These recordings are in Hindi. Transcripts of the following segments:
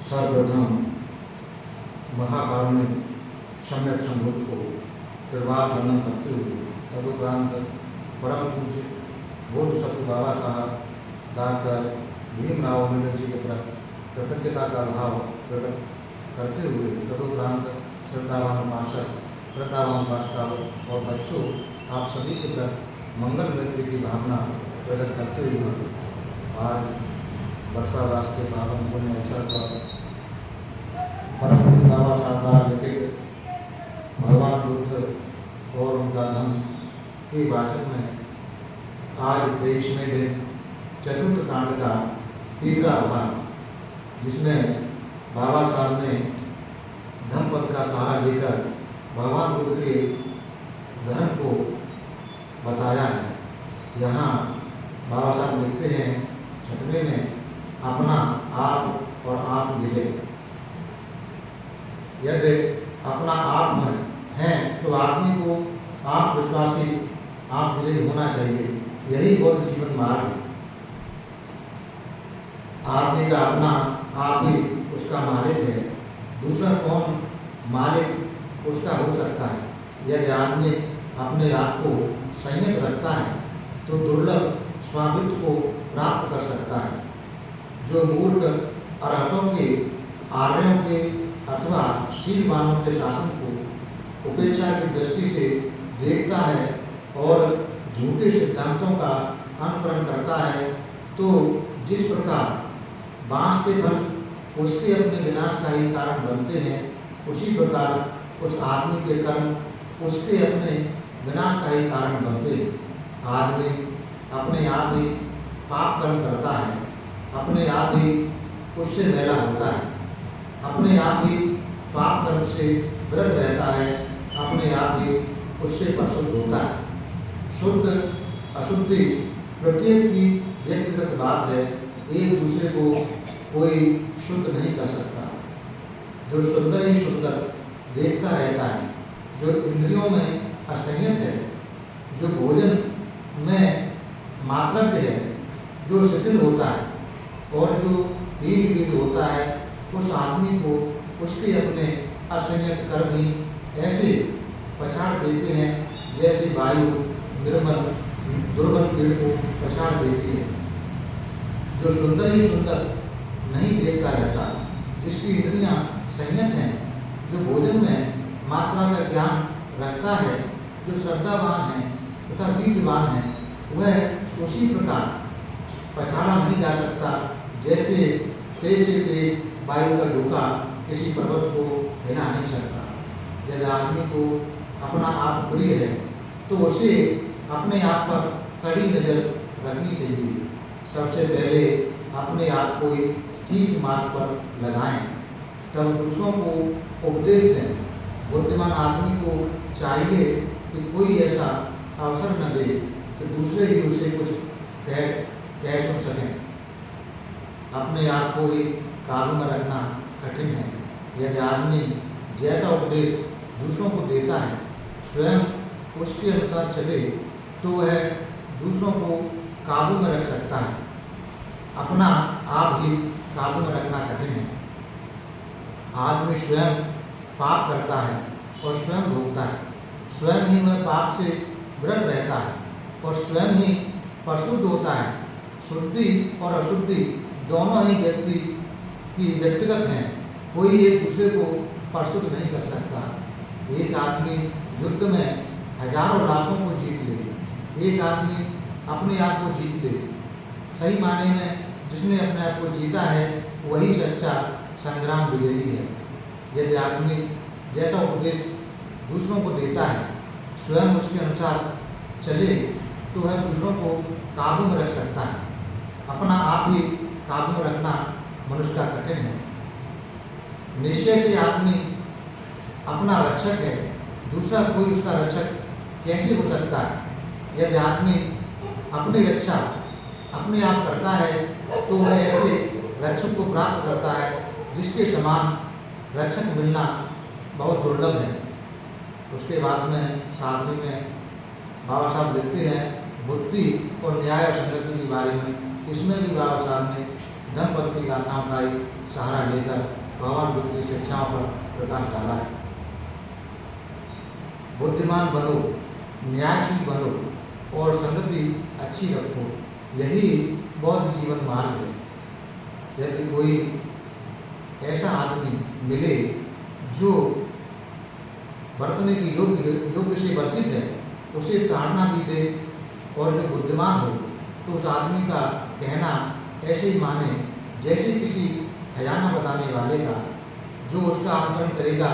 सर्वप्रथम महाकारुणिक सम्यक संभूत को निर्वाह वंदन करते हुए तदुपरांत परम पूज्य बोध सत्य बाबा साहब डॉक्टर भीमराव अम्बेडकर जी के प्रति कृतज्ञता का भाव प्रकट करते हुए तदुपरांत श्रद्धावान उपासक श्रद्धावान उपासक और बच्चों आप सभी के प्रति मंगल मैत्री की भावना प्रकट करते हुए आज वर्षा रास के पावन पुण्य अवसर पर परम पूज्य बाबा साहब द्वारा लिखित भगवान बुद्ध और उनका धम्म के वाचन में आज 23वें दिन चतुर्थ कांड का तीसरा भाग, जिसमें बाबा साहब ने धम्म पद का सहारा लेकर भगवान बुद्ध के धर्म को बताया है। यहाँ बाबा साहब लिखते हैं 6वें में, अपना आप और आप विजय। यदि अपना आप में है तो आदमी को आत्मविश्वासी आत्मविजयी होना चाहिए। यही बौद्ध जीवन मार्ग है। आदमी का अपना आप ही उसका मालिक है, दूसरा कौन मालिक उसका हो सकता है। यदि आदमी अपने आप को संयत रखता है तो दुर्लभ स्वामित्व को प्राप्त कर सकता है। जो मूर्ख अरहतों के, आर्यों के अथवा शीलवानों के शासन को उपेक्षा की दृष्टि से देखता है और झूठे सिद्धांतों का अनुकरण करता है, तो जिस प्रकार बांस के फल उसके अपने विनाश का ही कारण बनते हैं, उसी प्रकार उस आदमी के कर्म उसके अपने विनाश का ही कारण बनते हैं। आदमी अपने आप ही पाप कर्म करता है, अपने आप ही उससे मैला होता है, अपने आप ही पाप कर्म से व्रत रहता है, अपने आप ही उससे प्रशुद्ध होता है। शुद्ध अशुद्धि प्रत्येक की व्यक्तिगत बात है, एक दूसरे को कोई शुद्ध नहीं कर सकता। जो सुंदर ही सुंदर देखता रहता है, जो इंद्रियों में असंयत है, जो भोजन में मात्रज्ञ है, जो शिथिल होता है और जो दीन होता है, उस आदमी को उसके अपने असंयत कर्म ही ऐसे पछाड़ देते हैं जैसे वायु निर्मल दुर्बल पेड़ को पछाड़ देती है। जो सुंदर ही सुंदर नहीं देखता रहता, जिसकी इंद्रियां संयत हैं, जो भोजन में मात्रा का ज्ञान रखता है, जो श्रद्धावान है तथा वीरवान है, वह उसी प्रकार पछाड़ा नहीं जा सकता जैसे तेज से तेज वायु का झोंका किसी पर्वत को हिला नहीं सकता। यदि आदमी को अपना आप प्रिय है तो उसे अपने आप पर कड़ी नज़र रखनी चाहिए। सबसे पहले अपने आप को ही ठीक मार्ग पर लगाएं, तब दूसरों को उपदेश दें। बुद्धिमान आदमी को चाहिए कि कोई ऐसा अवसर न दे कि दूसरे ही उसे कुछ कह सुन सकें। अपने आप को ही काबू में रखना कठिन है। यदि आदमी जैसा उपदेश दूसरों को देता है, स्वयं उसके अनुसार चले तो वह दूसरों को काबू में रख सकता है। अपना आप ही काबू में रखना कठिन है। आदमी स्वयं पाप करता है और स्वयं भोगता है। स्वयं ही वह पाप से व्रत रहता है और स्वयं ही प्रशुद्ध होता है। शुद्धि और अशुद्धि दोनों ही व्यक्ति की व्यक्तिगत हैं, कोई एक दूसरे को प्रशुद्ध नहीं कर सकता। एक आदमी युद्ध में हजारों लाखों को जीत ले, एक आदमी अपने आप को जीत ले। सही मायने में जिसने अपने आप को जीता है वही सच्चा संग्राम विजयी है। यदि आदमी जैसा उपदेश दूसरों को देता है, स्वयं उसके अनुसार चले तो वह दूसरों को काबू में रख सकता है। अपना आप ही काबू में रखना मनुष्य का कठिन है। निश्चय से आदमी अपना रक्षक है, दूसरा कोई उसका रक्षक कैसे हो सकता है। यदि आदमी अपनी रक्षा अपने आप करता है तो वह ऐसे रक्षक को प्राप्त करता है जिसके समान रक्षक मिलना बहुत दुर्लभ है। उसके बाद में 7वें में बाबा साहब लिखते हैं बुद्धि और न्याय और संगति के बारे में। इसमें भी बाबा साहब ने धम्मपद की गाथाओं का ही सहारा लेकर भगवान बुद्ध की शिक्षाओं पर प्रकाश डाला है। बुद्धिमान बनो, न्यायशील बनो और संगति अच्छी रखो, यही बौद्ध जीवन मार्ग है। यदि कोई ऐसा आदमी मिले जो बरतने की योग्य से वर्जित है, उसे ताड़ना भी दे और जो बुद्धिमान हो तो उस आदमी का कहना ऐसे ही माने जैसे किसी खजाना बताने वाले का। जो उसका अनुकरण करेगा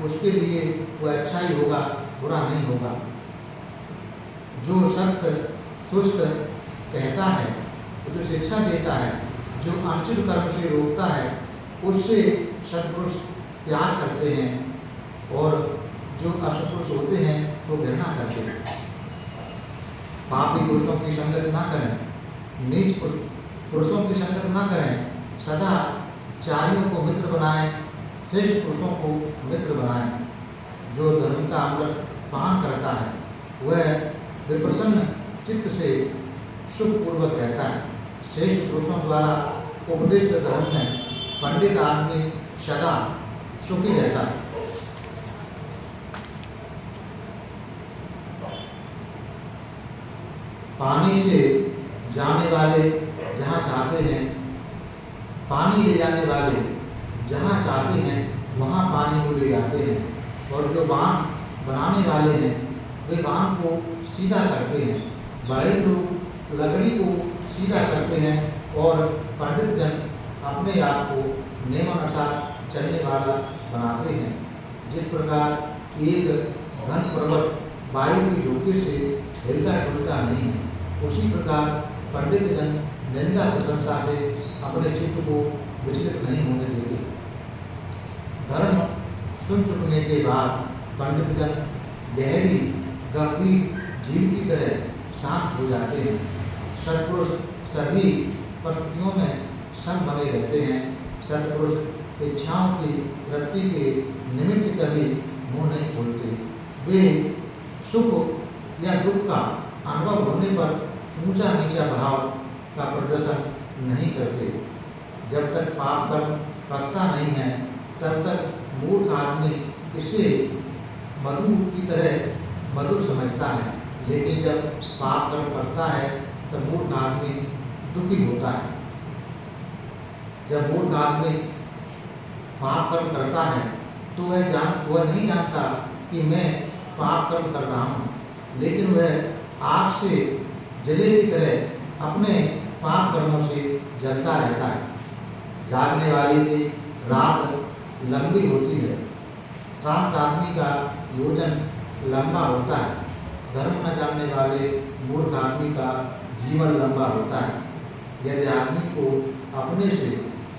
उसके लिए वह अच्छा ही होगा, बुरा नहीं होगा। जो सख्त सुस्त कहता है, जो शिक्षा देता है, जो अनुचित कर्म से रोकता है, उससे सत्पुरुष प्यार करते हैं और जो असत्पुरुष होते हैं वो घृणा करते हैं। पापी पुरुषों की संगत ना करें, नीच पुरुषों की संगत ना करें, सदा चारियों को मित्र बनाएं, श्रेष्ठ पुरुषों को मित्र बनाएं। जो धर्म का अमृत पान करता है वह विप्रसन्न चित्त से सुखपूर्वक रहता है। श्रेष्ठ पुरुषों द्वारा उपदिष्ट धर्म में पंडित आदमी सदा सुखी रहता है। पानी से जाने वाले जहाँ चाहते हैं, पानी ले जाने वाले जहाँ चाहते हैं वहाँ पानी को ले जाते हैं, और जो बांध बनाने वाले हैं वे बांध को सीधा करते हैं। बड़े लोग लकड़ी को सीधा करते हैं और पंडित जन अपने आप को नियमानुसार चलने वाला बनाते हैं। जिस प्रकार एक घन पर्वत वायु के झोंके से हिलता डुलता नहीं है, उसी प्रकार पंडित जन निंदा प्रशंसा से अपने चित्त को विचलित नहीं होने देते। धर्म सुन चुकने के बाद पंडित जन गहरी गंभीर झील की तरह शांत हो जाते हैं। सत्पुरुष सभी परिस्थितियों में सम बने रहते हैं। सत्पुरुष इच्छाओं की तृप्ति के निमित्त कभी मुँह नहीं खोलते। वे सुख या दुख का अनुभव होने पर ऊंचा नीचा भाव का प्रदर्शन नहीं करते। जब तक पाप कर्म पकता नहीं है तब तक मूर्ख आदमी इसे मधु की तरह मधुर समझता है, लेकिन जब पाप कर्म पकता है तब मूर्ख आदमी दुखी होता है। जब मूर्ख आदमी पाप कर्म करता है तो वह नहीं जानता कि मैं पाप कर्म कर रहा हूँ, लेकिन वह आग से जले की तरह अपने पाप कर्मों से जलता रहता है। जागने वाले की रात लंबी होती है, शांत आदमी का योजन लंबा होता है। धर्म न जानने वाले मूर्ख आदमी का जीवन लंबा होता है। यदि आदमी को अपने से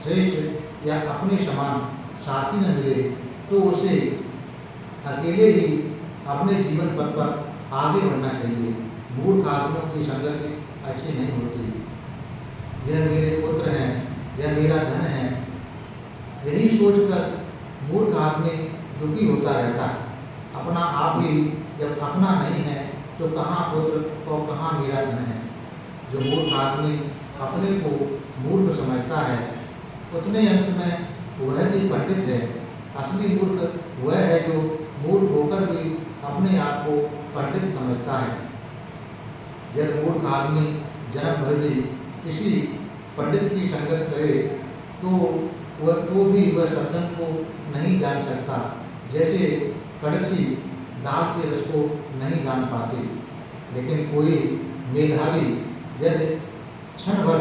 श्रेष्ठ या अपने समान साथी न मिले तो उसे अकेले ही अपने जीवन पथ पर आगे बढ़ना चाहिए। मूर्ख आदमियों की संगति अच्छी नहीं होती। यह मेरे पुत्र हैं, यह मेरा धन है, यही सोचकर मूर्ख आदमी दुखी होता रहता है। अपना आप ही जब अपना नहीं है तो कहाँ पुत्र और कहाँ मेरा धन है। जो मूर्ख आदमी अपने को मूर्ख समझता है उतने अंश में वह भी पंडित है। असली मूर्ख वह है जो मूर्ख होकर भी अपने आप को पंडित समझता है। यदि मूर्ख आदमी जन्म भर भी किसी पंडित की संगत करे तो भी वह सज्जन को नहीं जान सकता, जैसे कड़छी दाल के रस को नहीं जान पाती। लेकिन कोई मेधावी यदि क्षण भर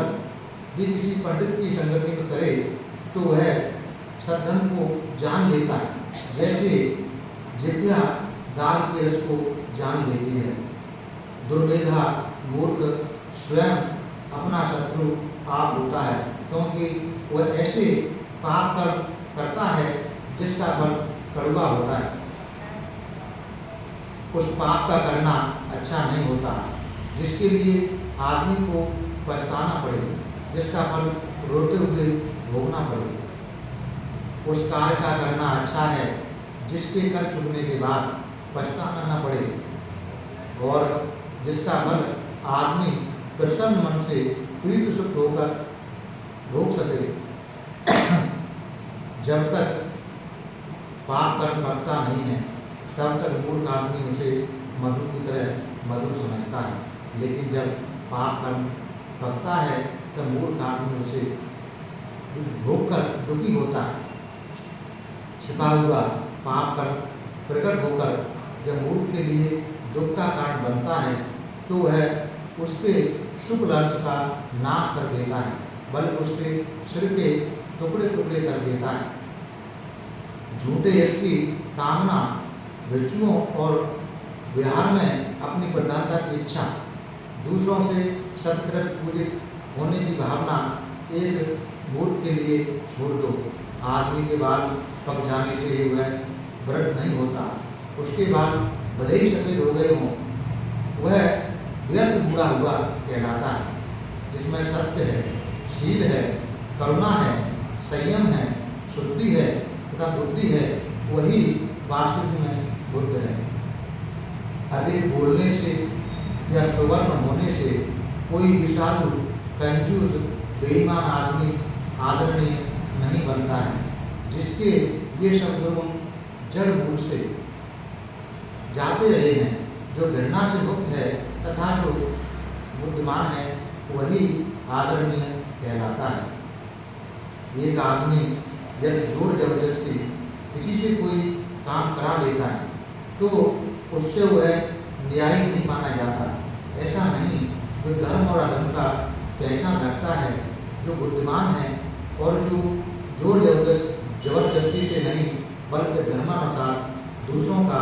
भी किसी पंडित की संगति में करे तो वह सज्जन को जान लेता है, जैसे जिभ्या दाल के रस को जान लेती है। दुर्मेधा मूर्ख स्वयं अपना शत्रु आप होता है, क्योंकि वह ऐसे पाप कर्म करता है जिसका फल कड़वा होता है। उस पाप का करना अच्छा नहीं होता जिसके लिए आदमी को पछताना पड़े, जिसका फल रोते हुए भोगना पड़े। उस कार्य का करना अच्छा है जिसके कर चुकने के बाद पछताना न पड़े और जिसका फल आदमी प्रसन्न मन से प्रीत सुख होकर रोक सके। जब तक पाप कर्म पकता नहीं है तब तक मूर्ख आदमी उसे मधु की तरह मधुर समझता है, लेकिन जब पाप कर्म पकता है तब मूर्ख आदमी उसे भोगकर दुखी होता है। छिपा हुआ पाप कर्म प्रकट होकर जब मूर्ख के लिए दुख का कारण बनता है तो वह उसके शुभ अंश का नाश कर देता है, बल्कि उसके सिर के टुकड़े टुकड़े कर देता है। झूठे यश की कामना, भिक्षुओं और विहार में अपनी प्रधानता की इच्छा, दूसरों से सत्कृत पूजित होने की भावना एक मूर्ख के लिए छोड़ दो। आदमी के बाल पक जाने से ही वह वृद्ध नहीं होता, उसके बाल भले ही सफ़ेद हो गए हों, वह व्यर्थ बूढ़ा हुआ कहलाता है। जिसमें सत्य है, शील है, करुणा है, संयम है, शुद्धि है तथा बुद्धि है, वही वास्तविक में बुद्ध है। अधिक बोलने से या सुवर्ण होने से कोई विषालु, कंजूस, बेईमान आदमी आदरणीय नहीं बनता है। जिसके ये सब गुण जड़ मूल से जाते रहे हैं, जो घृणा से मुक्त है तथा जो बुद्धिमान है, वही आदरणीय कहलाता है। एक आदमी यदि जोर जबरदस्ती किसी से कोई काम करा लेता है तो उससे वह न्यायी नहीं माना जाता। ऐसा नहीं, जो धर्म और अधर्म का पहचान रखता है, जो बुद्धिमान है और जो जोर जबरदस्ती से नहीं बल्कि धर्मानुसार दूसरों का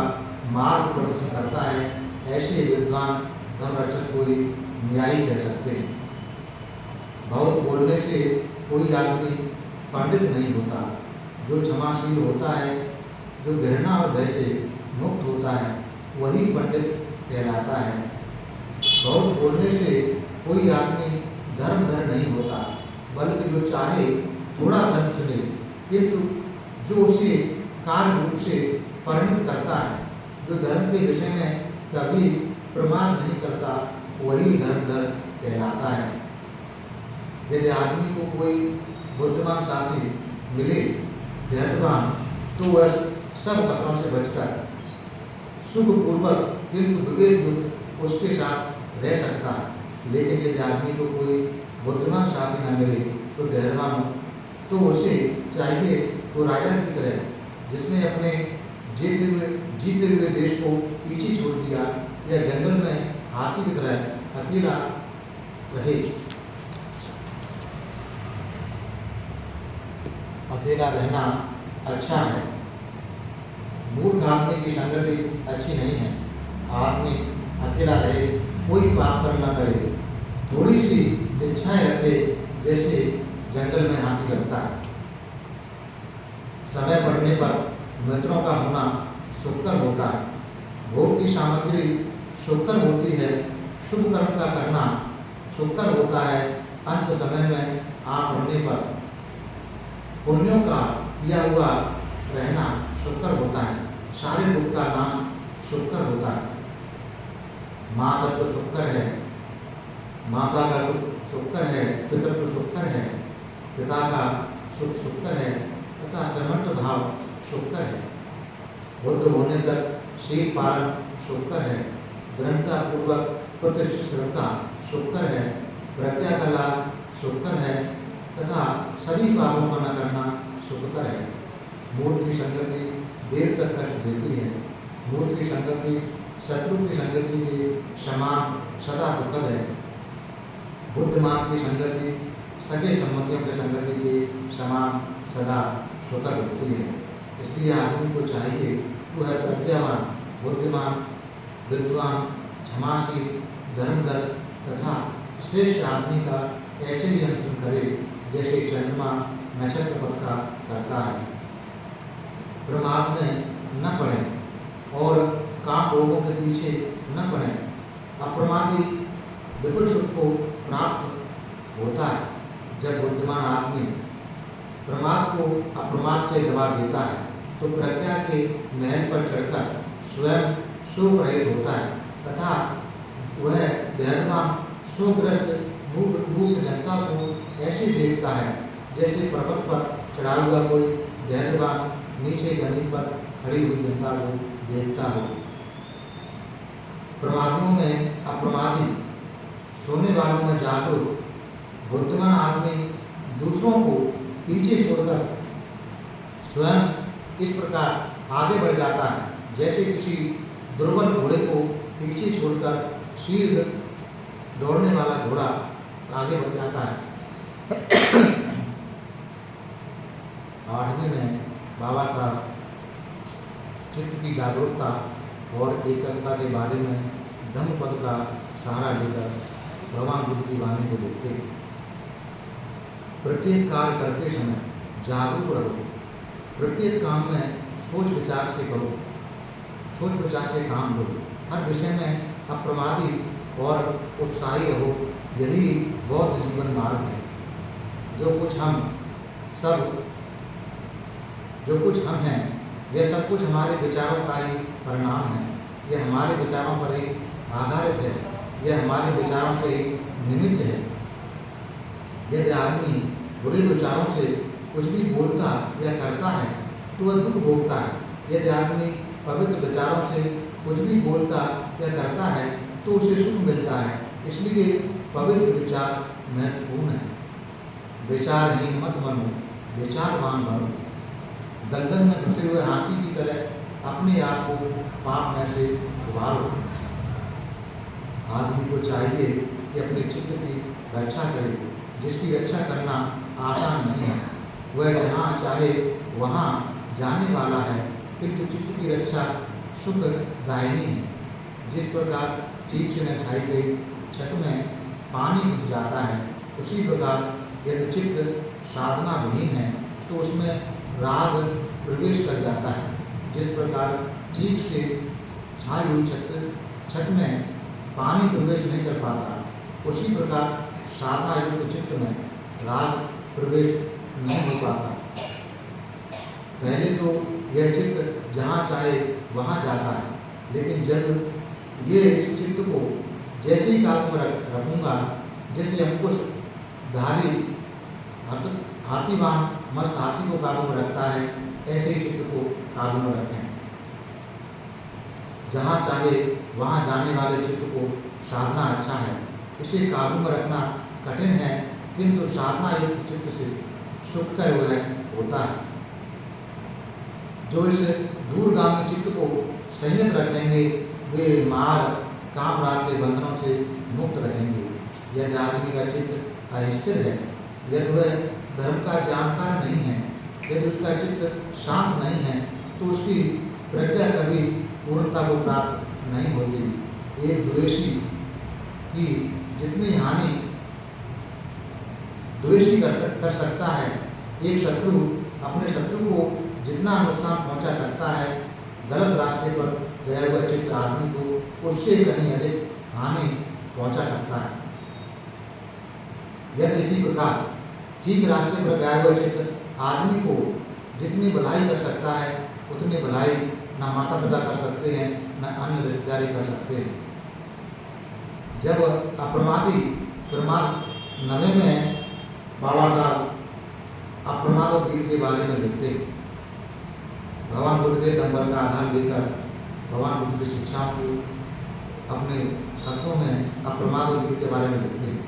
मार्ग प्रदर्शन करता है, ऐसे विद्वान धर्मरक्षक को ही न्यायी कह सकते हैं। बहुत बोलने से कोई आदमी पंडित नहीं होता। जो क्षमाशील होता है, जो घृणा और भय से मुक्त होता है, वही पंडित कहलाता है। बहुत बोलने से कोई आदमी धर्मधर नहीं होता, बल्कि जो चाहे थोड़ा धर्म सुने, किंतु जो उसे कार्य रूप से परिणित करता है, जो धर्म के विषय में कभी प्रमाद नहीं करता, वही धर्मधर कहलाता है। यदि आदमी को कोई बुद्धिमान साथी मिले, धैर्यवान, तो वह सब खतरों से बचकर सुखपूर्वक किंतु विवेक युक्त उसके साथ रह सकता है। लेकिन यदि आदमी को कोई बुद्धिमान साथी न मिले तो धैर्यवान हो, तो उसे चाहिए तो राजा की तरह, जिसने अपने जीते हुए देश को पीछे छोड़ दिया, या जंगल में हाथी की तरह अकेला रहे। अकेला रहना अच्छा है। मूर्ख आदमी की संगति अच्छी नहीं है। आदमी अकेला रहे, कोई पाप कर्म न करे, थोड़ी सी इच्छाएं रखे, जैसे जंगल में हाथी लगता है। समय पड़ने पर मित्रों का होना सुखकर होता है। भोग की सामग्री सुखकर होती है, शुभ कर्म का करना सुखकर होता है। अंत समय में आ पड़ने पर पुण्यों का किया हुआ रहना सुखकर होता है। सारे दुख का नाश सुखकर होता है। माँ तत्व सुखकर है, माता का सुख सुखकर है, पितृत्व सुखकर है, पिता का सुख सुखकर है तथा समर्थ भाव सुखकर है। बुद्ध होने तक शील पालन सुखकर है, दृढ़ता पूर्वक प्रतिष्ठित श्रद्धा सुखकर है, प्रज्ञा का लाभ सुखकर है तथा सभी पापों का न करना सुखकर है। मूर्ख की संगति देर तक कष्ट देती है। मूर्ख की संगति शत्रु की संगति के समान सदा दुखद है। बुद्धिमान की संगति सगे संबंधियों की संगति के समान सदा सुखद होती है। इसलिए आदमी को चाहिए कि वह प्रज्ञावान, बुद्धिमान, विद्वान, क्षमाशील, धर्मधर तथा श्रेष्ठ आदमी का ऐसे ही अनुसरण करे जैसे चंद्रमा नक्षत्र पथ का करता है। प्रमाद में न पड़े और काम रोगों के पीछे न पड़े। अप्रमादी विपुल सुख को प्राप्त होता है जब बुद्धिमान आदमी प्रमाद को अप्रमाद से दबा देता है तो प्रज्ञा के महल पर चढ़कर स्वयं शोक रहित होता है तथा वह धैर्यवान शोकग्रस्त मूर्ख जनता को ऐसे देखता है जैसे पर्वत पर चढ़ा हुआ कोई धैर्यवान नीचे जमीन पर खड़ी हुई जनता को देखता हो। प्रमादियों में अप्रमादी, सोने वालों में जागरूक, बुद्धिमान आदमी दूसरों को पीछे छोड़कर स्वयं इस प्रकार आगे बढ़ जाता है जैसे किसी दुर्बल घोड़े को पीछे छोड़कर शीघ्र दौड़ने वाला घोड़ा आगे बढ़ जाता है। 8वें में बाबा साहब चित्त की जागरूकता और एकता के बारे में धम्मपद का सहारा लेकर भगवान बुद्ध की वाणी को देखते हैं। प्रत्येक कार्य करते समय जागरूक रहो, प्रत्येक काम में सोच विचार से करो, सोच विचार से काम करो, हर विषय में अप्रमादी और उत्साही रहो। यही बौद्ध जीवन मार्ग है। जो कुछ हम हैं, यह सब कुछ हमारे विचारों का ही परिणाम है। यह हमारे विचारों पर ही आधारित है, यह हमारे विचारों से ही निमित्त है। यदि आदमी बुरे विचारों से कुछ भी बोलता या करता है तो वह दुख भोगता है। यदि आदमी पवित्र विचारों से कुछ भी बोलता या करता है तो उसे सुख मिलता है। इसलिए पवित्र विचार महत्वपूर्ण है। विचारहीन मत बनो, विचारवान बनो। दलदल में फंसे हुए हाथी की तरह अपने आप को पाप में से उबारो। आदमी को चाहिए कि अपने चित्त की रक्षा करे, जिसकी रक्षा करना आसान नहीं है। वह जहाँ चाहे वहाँ जाने वाला है, किंतु चित्त की रक्षा सुखदायिनी है। जिस प्रकार ठीक से न छाई गई छत में पानी घुस जाता है, उसी प्रकार यदि चित्त साधना विहीन है तो उसमें राग प्रवेश कर जाता है। जिस प्रकार ठीक से छाई हुई छत में पानी प्रवेश नहीं कर पाता, उसी प्रकार साधना युक्त चित्त में राग प्रवेश नहीं हो पाता। पहले तो यह चित्त जहाँ चाहे वहाँ जाता है, लेकिन जब ये इस चित्त को जैसे ही काबू में रखूँगा, जैसे अंकुश धारी हाथीवान मस्त हाथी को काबू में रखता है, ऐसे ही चित्त को काबू में रखें। जहाँ चाहे वहाँ जाने वाले चित्त को साधना अच्छा है। इसे काबू में रखना कठिन है, किंतु साधना युक्त चित्त से सुखकर वह होता है। जो इस दूरगामी चित्त को संयत रखेंगे वे मार काम राग के बंधनों से मुक्त रहेंगे। यदि आदमी का चित्त अस्थिर है, यदि वह धर्म का जानकार नहीं है, यदि उसका चित्त शांत नहीं है, तो उसकी प्रज्ञा कभी पूर्णता को प्राप्त नहीं होती। एक द्वेषी की जितनी हानि द्वेषी कर सकता है, एक शत्रु अपने शत्रु को जितना नुकसान पहुंचा सकता है, गलत रास्ते पर गया हुआ चित्त आदमी को उससे कहीं अधिक हानि पहुंचा सकता है। यदि इसी प्रकार ठीक रास्ते पर गया हुआ चित्त आदमी को जितनी भलाई कर सकता है, उतनी भलाई न माता पिता कर सकते हैं, न अन्य रिश्तेदारी कर सकते हैं। जब अप्रमादी प्रमाद 9 में बाबा साहब अप्रमाद और वीर के बारे में लिखते हैं। भगवान बुद्ध के नंबर का आधार लेकर भगवान बुद्ध की शिक्षाओं को अपने शब्दों में अप्रमाद और वीर के बारे में लिखते हैं।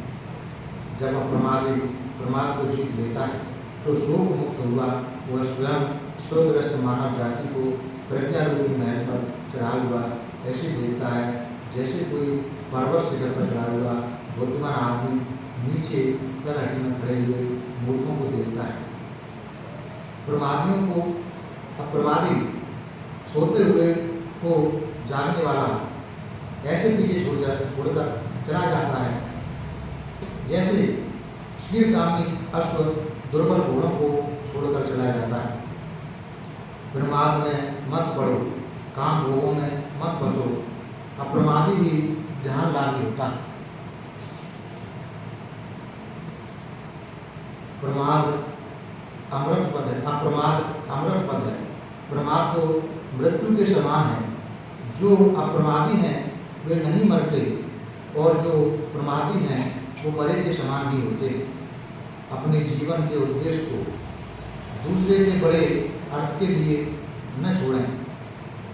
जब अप्रमादी प्रमाद को जीत लेता है तो शोक मुक्त हुआ वह स्वयं शोकग्रस्त मानव जाति को प्रज्ञा रूपी महल पर चढ़ा हुआ ऐसे देखता है जैसे कोई पर्वत शिखर पर चढ़ा हुआ बुद्धिमान आदमी नीचे तलहटी में खड़े हुए मूर्खों को देखता है। प्रमादियों को अप्रमादी सोते हुए को जागने वाला ऐसे पीछे छोड़कर चला जाता है जैसे शीघ्रगामी अश्व दुर्बल घोड़ों को छोड़कर चला जाता है। प्रमाद में मत पड़ो, काम भोगों में मत फंसो, अप्रमादी ही ध्यान लाभी होता है। प्रमाद अमृत पद है, अप्रमाद अमृत पद है। प्रमाद तो मृत्यु के समान है। जो अप्रमादी हैं वे नहीं मरते और जो प्रमादी हैं वो मरे के समान ही होते हैं। अपने जीवन के उद्देश्य को दूसरे के बड़े अर्थ के लिए न छोड़ें।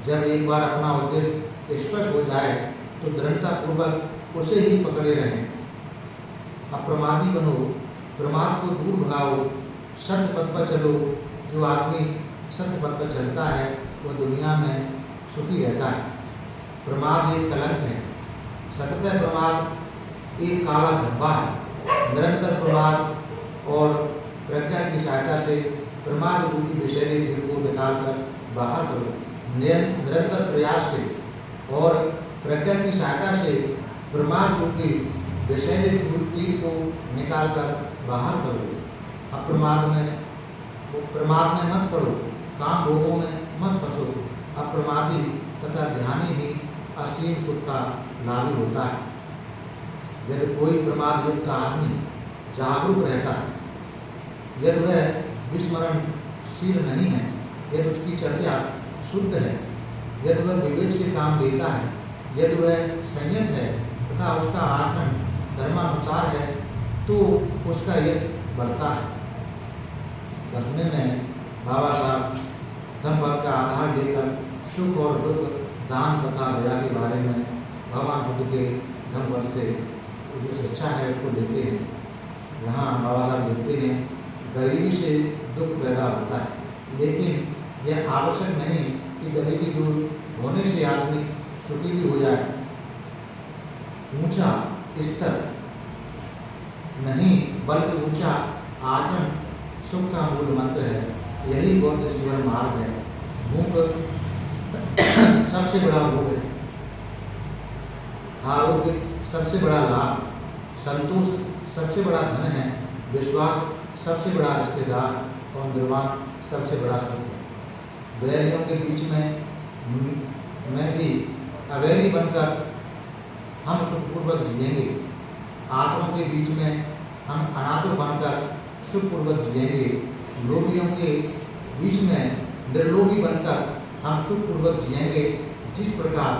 जब एक बार अपना उद्देश्य स्पष्ट हो जाए तो दृढ़तापूर्वक उसे ही पकड़े रहें। अप्रमादी बनो, प्रमाद को दूर भगाओ, सत्य पथ पर चलो। जो आदमी सत्य पथ पर चलता है वह दुनिया में सुखी रहता है। प्रमाद एक कलंक है, सतत प्रमाद एक काला धब्बा है। निरंतर प्रमाद और प्रज्ञा की सहायता से प्रमाद रूपी विषैले तीर को निकालकर बाहर करो। निरंतर प्रयास से और प्रज्ञा की सहायता से प्रमाद रूपी विषैले तीर को निकालकर बाहर करो। अप्रमाद में प्रमाद में मत पड़ो, काम भोगों में मत फंसो। अप्रमादी तथा ध्यानी ही असीम सुख का लाभी होता है। यदि कोई प्रमाद युक्त आदमी जागरूक रहता है, यदि वह विस्मरणशील नहीं है, यदि उसकी चर्या शुद्ध है, यदि वह विवेक से काम लेता है, यदि वह संयत है तथा उसका आचरण धर्मानुसार है, तो उसका यश बढ़ता है। 10वें में बाबा साहब धम्मपद का आधार लेकर सुख और दुख, दान तथा दया के बारे में भगवान बुद्ध के धम्मपद से जो शिक्षा है उसको लेते हैं। यहाँ बाबा साहब लिखते हैं, गरीबी से दुख पैदा होता है, लेकिन यह आवश्यक नहीं कि गरीबी दूर होने से आदमी सुखी भी हो जाए। ऊंचा स्तर नहीं बल्कि ऊंचा आचरण सुख का मूल मंत्र है। यही बौद्ध जीवन मार्ग है। भूख सबसे बड़ा रोग है, आरोग्य सबसे बड़ा लाभ, संतोष सबसे बड़ा धन है, विश्वास सबसे बड़ा रिश्तेदार और निर्वाण सबसे बड़ा सुख है। वैरियों के बीच में भी अवैरी बनकर हम सुखपूर्वक जिएंगे। आत्माओं के बीच में हम अनातुर बनकर सुखपूर्वक जिएंगे। लोभियों के बीच में निर्लोभी बनकर हम सुखपूर्वक जिएंगे। जिस प्रकार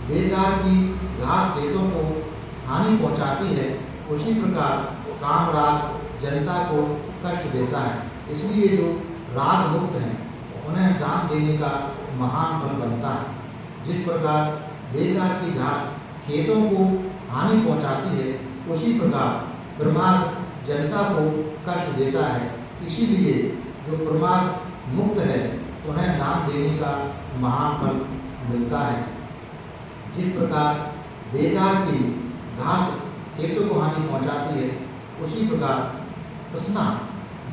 बेकार की घास खेतों को हानि पहुंचाती है, उसी प्रकार काम राग जनता को कष्ट देता है। इसलिए जो राग मुक्त हैं उन्हें दान देने का महान फल बनता है। जिस प्रकार बेकार की घास खेतों को हानि पहुंचाती है, उसी प्रकार प्रमाद जनता को कष्ट देता है। इसीलिए जो प्रमाद मुक्त है उन्हें दान देने का महान फल मिलता है। जिस प्रकार बेकार की घास खेतों को हानि पहुंचाती है, उसी प्रकार तृष्णा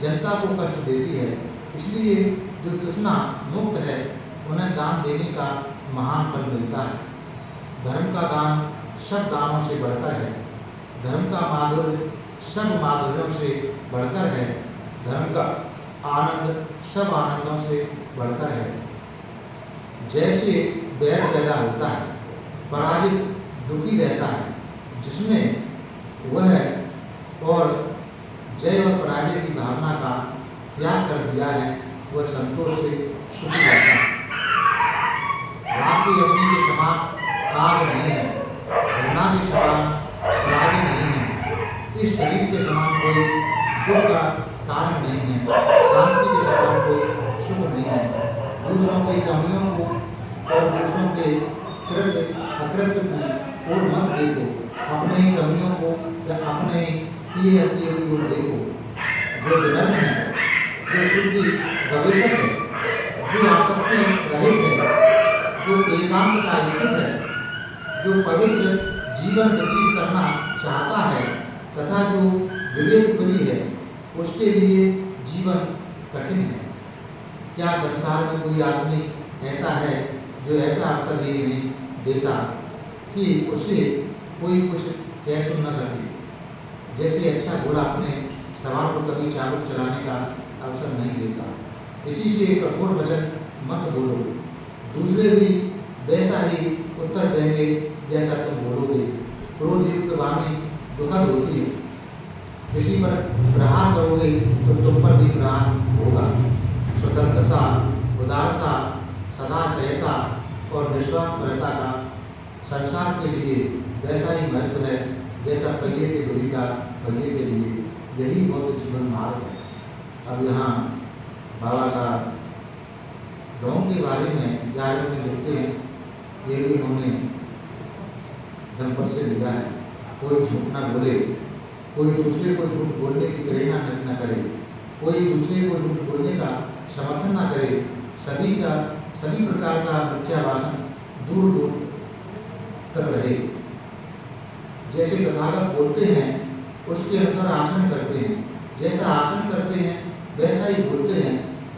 जनता को कष्ट देती है। इसलिए जो तृष्णा मुक्त है उन्हें दान देने का महान फल मिलता है। धर्म का दान सब दानों से बढ़कर है। धर्म का माधुर्य सब माधुर्यों से बढ़कर है। धर्म का आनंद सब आनंदों से बढ़कर है। जैसे बैर पैदा होता है, पराजित दुखी रहता है, जिसमें वह और जय और पराजय की भावना का त्याग कर दिया है, वह संतोष से सुखी रहता है। राग की अग्नि के समान आग नहीं है, घृणा के समान पराजय नहीं है, इस शरीर के समान कोई दुख का कारण नहीं है, शांति के समान कोई सुख नहीं है। दूसरों की कमियों को और दूसरों के कृत्य अकृत्य को और मत देखो, अपने ही कमियों को या अपने किए किए हुए को देखो। जो विनम्र है, जो शुद्धि गवेशक है, जो आसक्ति रहित है, जो एकांत का इच्छुक है, जो पवित्र जीवन व्यतीत करना चाहता है तथा जो विवेक प्रिय है, उसके लिए जीवन कठिन है। क्या संसार में कोई आदमी ऐसा है जो ऐसा अवसर ही नहीं देता कि उसे कोई कुछ कह सुन न सके। जैसे अच्छा घोड़ा अपने सवार को कभी चाबुक चलाने का अवसर नहीं देता। इसी से कठोर वचन मत बोलो, दूसरे भी वैसा ही उत्तर देंगे जैसा तुम बोलोगे। क्रोधयुक्त वाणी दुखद होती है, किसी पर प्रहार करोगे तो तुम पर भी प्रहार होगा। स्वतंत्रता, उदारता, सदाशयता और निस्वार्थपरता का संसार के लिए वैसा ही महत्व है जैसा पहिए की दूरी का पहिए के लिए, यही बौद्ध जीवन मार्ग है। अब यहाँ बाबा साहब ढोंग के बारे में 11वें में लिखते हैं, ये भी उन्होंने धनपद से लिया है। कोई झूठ न बोले, कोई दूसरे को झूठ बोलने की प्रेरणा न करे, कोई दूसरे को झूठ बोलने का समर्थन न करे, सभी प्रकार का मिथ्या भाषण दूर दूर तक रहे। जैसे तथागत बोलते हैं उसके अनुसार आचरण करते हैं, जैसा आचरण करते हैं वैसा ही बोलते हैं,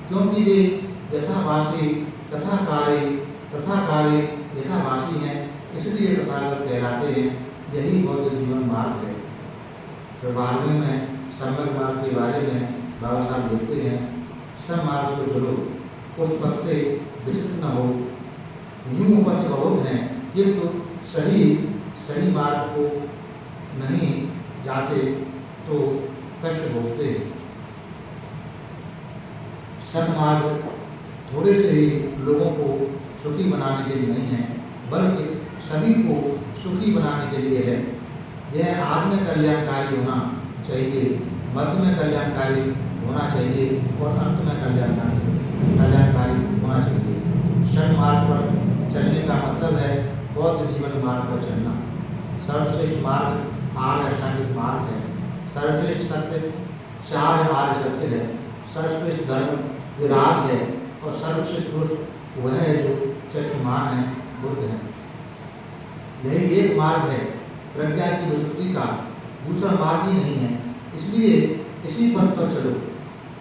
क्योंकि वे यथाभाषी तथाकारे यथाभाषी हैं, इसलिए तथागत कहलाते हैं। यही बौद्ध जीवन मार्ग है। फिर 12वें में सम्यक मार्ग के बारे में बाबा साहब लिखते हैं, सब मार्ग को चलो, उस पथ से विचलित न हो। न्यू पथ बहुत हैं, किंतु सही मार्ग को नहीं जाते तो कष्ट भोगते हैं। सन्मार्ग थोड़े से ही लोगों को सुखी बनाने के लिए नहीं है, बल्कि सभी को सुखी बनाने के लिए है। यह आदि में कल्याणकारी होना चाहिए, मध्य में कल्याणकारी होना चाहिए और अंत में कल्याणकारी होना चाहिए। सन्मार्ग पर चलने का मतलब है बौद्ध जीवन मार्ग पर चलना। सर्वश्रेष्ठ मार्ग आर्य अष्टांगिक मार्ग है। सर्वश्रेष्ठ सत्य 4 आर्य सत्य है। सर्वश्रेष्ठ धर्म विराग है और सर्वश्रेष्ठ पुरुष वह है जो चक्षुमान है, बुद्ध है। यही एक मार्ग है प्रज्ञा की विशुद्धि का, दूसरा मार्ग ही नहीं है। इसलिए इसी पथ पर चलो।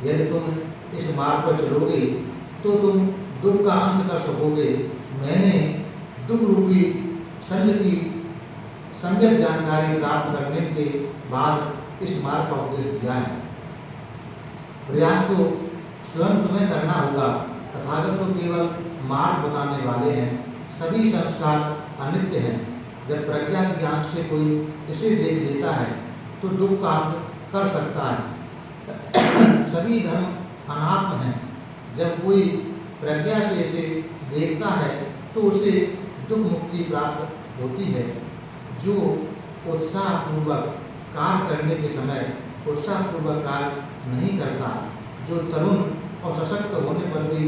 यदि तुम इस मार्ग पर चलोगे तो तुम दुख का अंत कर सकोगे। मैंने दुख रूपी शल्य की सम्यक जानकारी प्राप्त करने के बाद इस मार्ग का उपदेश दिया है। प्रयास तो स्वयं तुम्हें करना होगा। तथागत तो केवल मार्ग बताने वाले हैं। सभी संस्कार अनित्य हैं। जब प्रज्ञा की आंख से कोई इसे देख लेता है तो दुख का अंत कर सकता है। सभी धर्म अनात्म हैं। जब कोई प्रज्ञा से इसे देखता है तो उसे दुख मुक्ति प्राप्त होती है। जो उत्साहपूर्वक कार्य करने के समय उत्साहपूर्वक कार्य नहीं करता, जो तरुण और सशक्त होने पर भी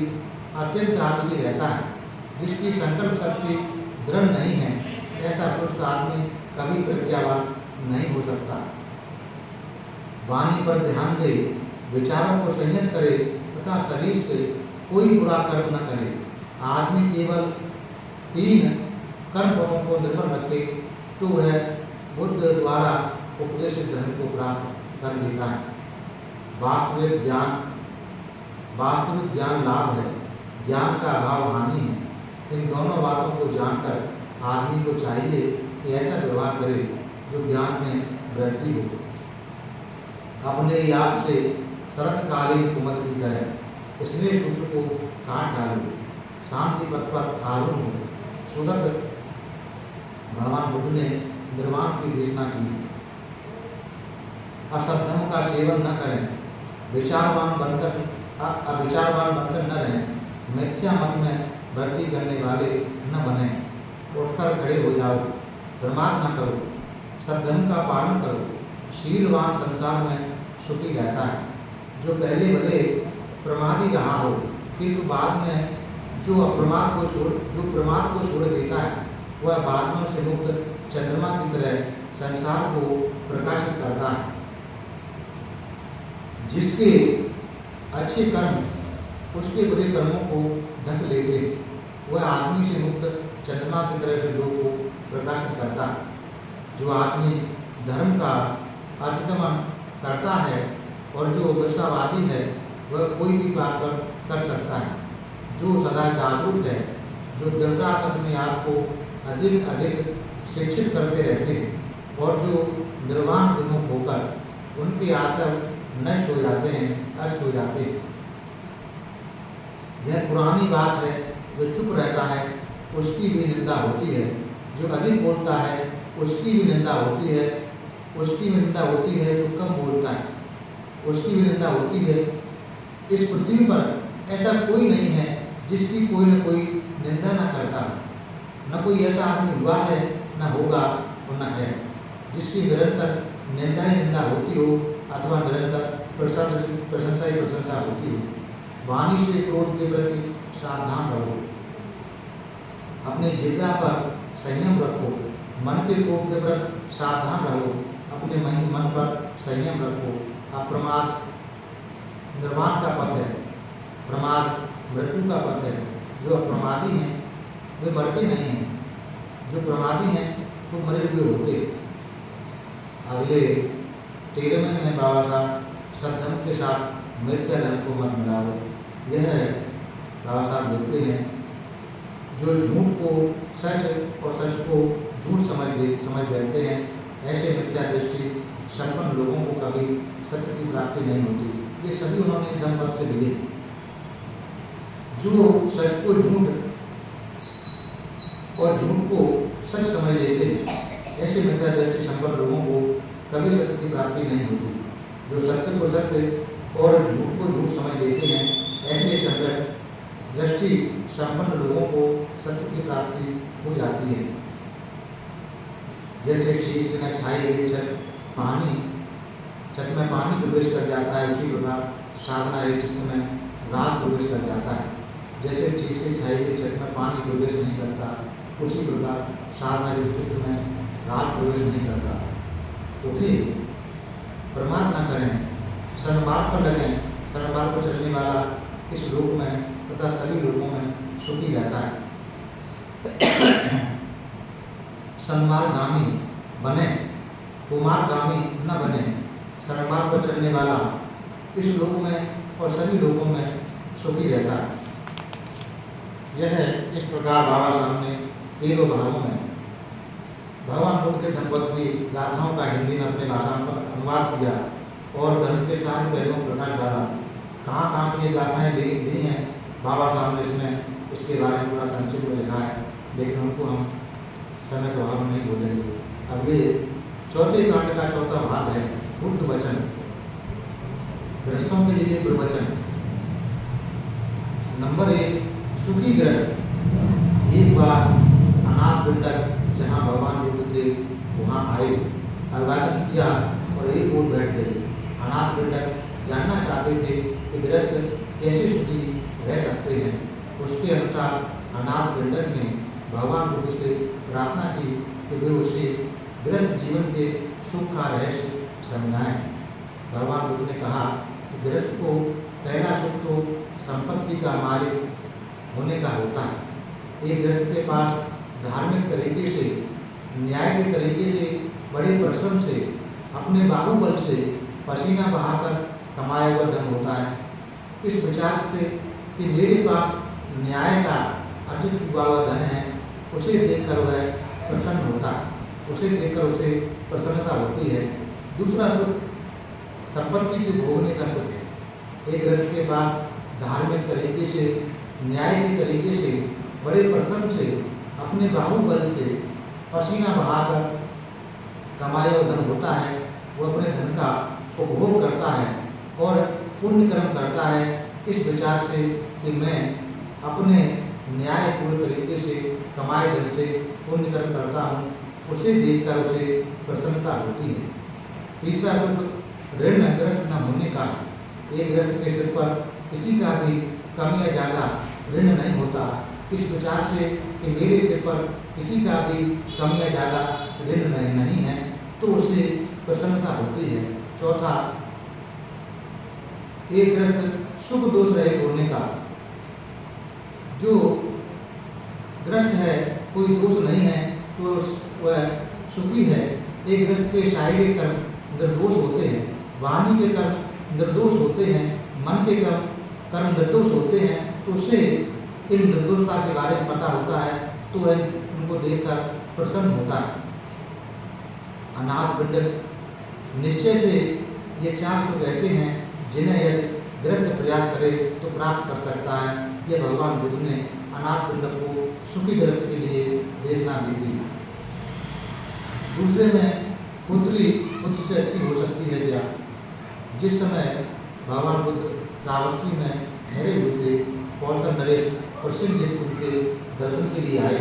अत्यंत आलसी रहता है, जिसकी संकल्प शक्ति दृढ़ नहीं है, ऐसा सुस्त आदमी कभी प्रज्ञावान नहीं हो सकता। वाणी पर ध्यान दे, विचारों को संयत करे तथा शरीर से कोई बुरा कर्म न करे। आदमी केवल 3 कर्मपथों को निर्भर रखे तो वह बुद्ध द्वारा उपदेशित धर्म को प्राप्त कर लेता है। वास्तविक ज्ञान लाभ है, ज्ञान का अभाव हानि है। इन दोनों बातों को जानकर आदमी को चाहिए कि ऐसा व्यवहार करे जो ज्ञान में वृद्धि हो। अपने आप से शरतकालीन कुमत की तरह इसलिए सूत्र को काट डालो, शांति पथ पर आरूढ़ हो। सुगत भगवान बुद्ध ने निर्वाण की देशना की। असद्धर्म का सेवन न करें, अविचारवान बनकर न रहें, मिथ्या मत में वृद्धि करने वाले न बने, उठकर खड़े हो जाओ, प्रमाद न करो, सद्धर्म का पालन करो। शीलवान संसार में सुखी रहता है। जो पहले भले प्रमादी रहा हो, किंतु बाद में जो प्रमाद को छोड़ देता है, वह बादलों से मुक्त चंद्रमा की तरह संसार को प्रकाशित करता है। जिसके अच्छे कर्म उसके बुरे कर्मों को ढक लेते, वह आदमी से मुक्त चंद्रमा की तरह से लोग को प्रकाशित करता है। जो आदमी धर्म का अतिक्रमण करता है और जो मिर्सावादी है, वह कोई भी बात कर सकता है। जो सदा जागरूक है, जो दिन रात अपने आप को अधिक अधिक शिक्षित करते रहते हैं और जो निर्वाण विमुख होकर उनके आशय नष्ट हो जाते हैं, अष्ट हो जाते हैं। यह पुरानी बात है। जो चुप रहता है उसकी भी निंदा होती है, जो अधिक बोलता है उसकी भी निंदा होती है, उसकी भी निंदा होती है। जो कम बोलता है उसकी भी निंदा होती है। इस पृथ्वी पर ऐसा कोई नहीं है जिसकी कोई न कोई निंदा न करता हो। न कोई ऐसा आदमी हुआ है, न होगा और न है जिसकी निरंतर निंदा ही निंदा होती हो अथवा निरंतर प्रशंसा ही प्रशंसा होती हो। वाणी से क्रोध के प्रति सावधान रहो, अपनी जिह्वा पर संयम रखो, मन के कोप के प्रति सावधान रहो, अपने मन पर संयम रखो। अप्रमाद निर्वाण का पथ है, प्रमाद मृत्यु का पथ है। जो अप्रमादी हैं वे मरते नहीं हैं, जो प्रमादी हैं वो मरे हुए होते। अगले 13वें में बाबा साहब सद्धर्म के साथ मिथ्या धर्म को मत मिलाओ। यह बाबा साहब लिखते हैं, जो झूठ को सच और सच को झूठ समझ बैठते हैं, ऐसे मिथ्या दृष्टि संपन्न लोगों को कभी सत्य की प्राप्ति नहीं होती। ये सभी उन्होंने धम्मपद से लिए। जो सच को झूठ और झूठ को सच समझ लेते हैं, ऐसे मिथ्या दृष्टि संपन्न लोगों को कभी सत्य की प्राप्ति नहीं होती। जो सत्य को सत्य और झूठ को झूठ समझ लेते हैं, ऐसे संगत दृष्टि संपन्न लोगों को सत्य की प्राप्ति हो जाती है। जैसे शीख से न छाई गई छत में पानी प्रवेश कर जाता है, उसी प्रकार साधना एक चित्त में राग प्रवेश कर जाता है। जैसे ठीक से छाई गई छत में पानी प्रवेश नहीं करता, उसी प्रकार साधना एक चित्त में राग प्रवेश नहीं करता। उठे, प्रमाद न करें, सन्मार्ग पर लगें। सन्मार्ग पर चलने वाला इस लोक में तथा सभी लोगों में सुखी रहता है। सन्मार्गगामी बने, कुमारगामी न बने। सन्मार्ग पर चलने वाला इस लोक में और सभी लोगों में सुखी रहता है। यह इस प्रकार बाबा साहब ने 13 भागों में भगवान बुद्ध के धम्मपद की गाथाओं का हिंदी में अपनी भाषा पर अनुवाद किया और धर्म के सारे पहलुओं पर प्रकाश डाला। कहाँ से ये गाथाएँ ली हैं बाबा साहब ने इसमें इसके बारे में पूरा संक्षिप्त में लिखा है, लेकिन उनको हम समय के अभाव में नहीं बोलेंगे। अब ये चौथे कांड का चौथा भाग है, बुद्ध वचन। गृहस्थों के लिए प्रवचन। नंबर 1, सुखी गृहस्थ। एक बार अनाथ पिंडक जहाँ भगवान बुद्ध थे वहाँ आए, अभिवादन किया और एक ओर बैठ गए। अनाथ पिंडक जानना चाहते थे कि गृहस्थ कैसे सुखी रह सकते हैं। उसके अनुसार अनाथ पिंडक ने भगवान बुद्ध से प्रार्थना की कि वे उसे गृहस्थ जीवन के सुख का रहस्य समझाएं। भगवान बुद्ध ने कहा कि गृहस्थ को पहला सुख तो संपत्ति का मालिक होने का होता है। एक गृहस्थ के पास धार्मिक तरीके से, न्याय के तरीके से, बड़े परिश्रम से, अपने बाहुबल से पसीना बहाकर कमाया हुआ धन होता है। इस विचार से कि मेरे पास न्याय का अर्जित हुआ हुआ धन है, उसे देखकर वह प्रसन्न होता है, उसे देखकर उसे प्रसन्नता होती है। दूसरा सुख संपत्ति के भोगने का सुख है। एक गृहस्थ के पास धार्मिक तरीके से, न्याय के तरीके से, बड़े परिश्रम से, अपने बाहुबल से पसीना बहाकर कमाया हुआ धन होता है। वो अपने धन का उपभोग करता है और पुण्य कर्म करता है इस विचार से कि मैं अपने न्यायपूर्ण तरीके से कमाए धन से पुण्य कर्म करता हूँ, उसे देखकर उसे प्रसन्नता होती है। तीसरा सुख ऋणग्रस्त न होने का। एक गृहस्थ के सिर पर किसी का भी कम या ज़्यादा ऋण नहीं होता। इस विचार से कि मेरे सिर पर किसी का भी कम या ज़्यादा ऋण नहीं है, तो उसे प्रसन्नता होती है। चौथा, एक गृहस्थ सुख दोष रहित होने का। जो गृहस्थ है, कोई दोष नहीं है, तो वह सुखी है। एक गृहस्थ के शारीरिक कर्म निर्दोष होते हैं, वाणी के कर्म निर्दोष होते हैं, मन के कर्म निर्दोष होते हैं, तो उसे इन निर्दोषता के बारे में पता होता है, तो वह उनको देखकर प्रसन्न होता है। अनाथ पिंडक निश्चय से ये 4 सुख ऐसे हैं जिन्हें यदि गृहस्थ प्रयास करे तो प्राप्त कर सकता है। ये भगवान बुद्ध ने अनाथ पिंडक को सुखी गृहस्थ के लिए देशना दी थी। दूसरे में पुत्र से अच्छी हो सकती है क्या। जिस समय भगवान बुद्ध श्रावस्ती में ठहरे हुए थे, पौलसन नरेश प्रसिद्ध उनके दर्शन के लिए आए।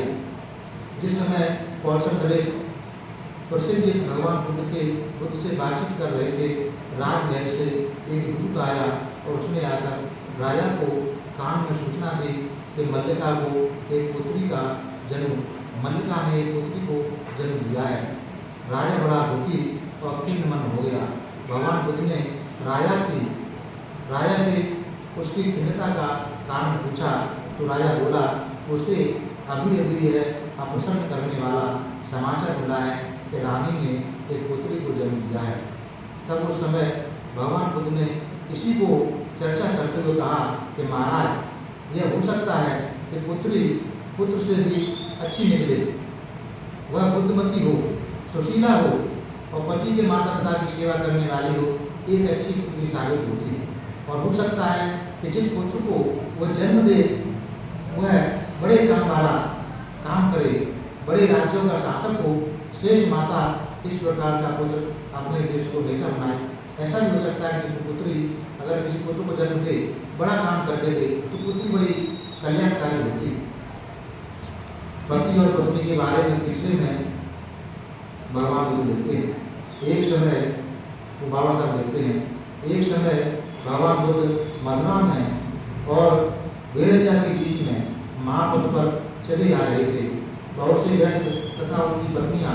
जिस समय पौलसन नरेश प्रसिद्ध भगवान बुद्ध से बातचीत कर रहे थे। राजमहल से एक दूत आया और उसने आकर राजा को कान में सूचना दी कि मल्लिका को एक पुत्री का जन्म मल्लिका ने एक पुत्री को जन्म दिया है। राजा बड़ा दुखी और खिन्न मन हो गया। भगवान बुद्ध ने राजा से उसकी खिन्नता का कारण पूछा तो राजा बोला, उसे अभी अभी यह अप्रसन्न करने वाला समाचार मिला है कि रानी ने एक पुत्री को जन्म दिया है। तब उस समय भगवान बुद्ध ने किसी को चर्चा करते हुए कहा कि महाराज, यह हो सकता है कि पुत्र से भी अच्छी निकले, वह बुद्धिमती हो, सुशीला हो और पति के माता पिता की सेवा करने वाली हो, एक अच्छी पुत्री साबित होती है। और हो सकता है कि जिस पुत्र को वह जन्म दे वह बड़े काम वाला काम करे, बड़े राज्यों का शासक हो, श्रेष्ठ माता इस प्रकार का पुत्र अपने देश को नेता बनाए। ऐसा भी हो सकता है कि पुत्री अगर किसी पुत्र को जन्म दे, बड़ा काम करके दे, तो पुत्री बड़ी कल्याणकारी होती है। पति और पत्नी के बारे में तीसरे में भगवान बुद्ध लिखते हैं। एक समय वो बाबा साहब लिखते हैं, एक समय भगवान बुद्ध मथुरा में और वीरजा के बीच में महापथ पर चले आ रहे थे। बहुत से गृहस्थ तथा उनकी पत्नियां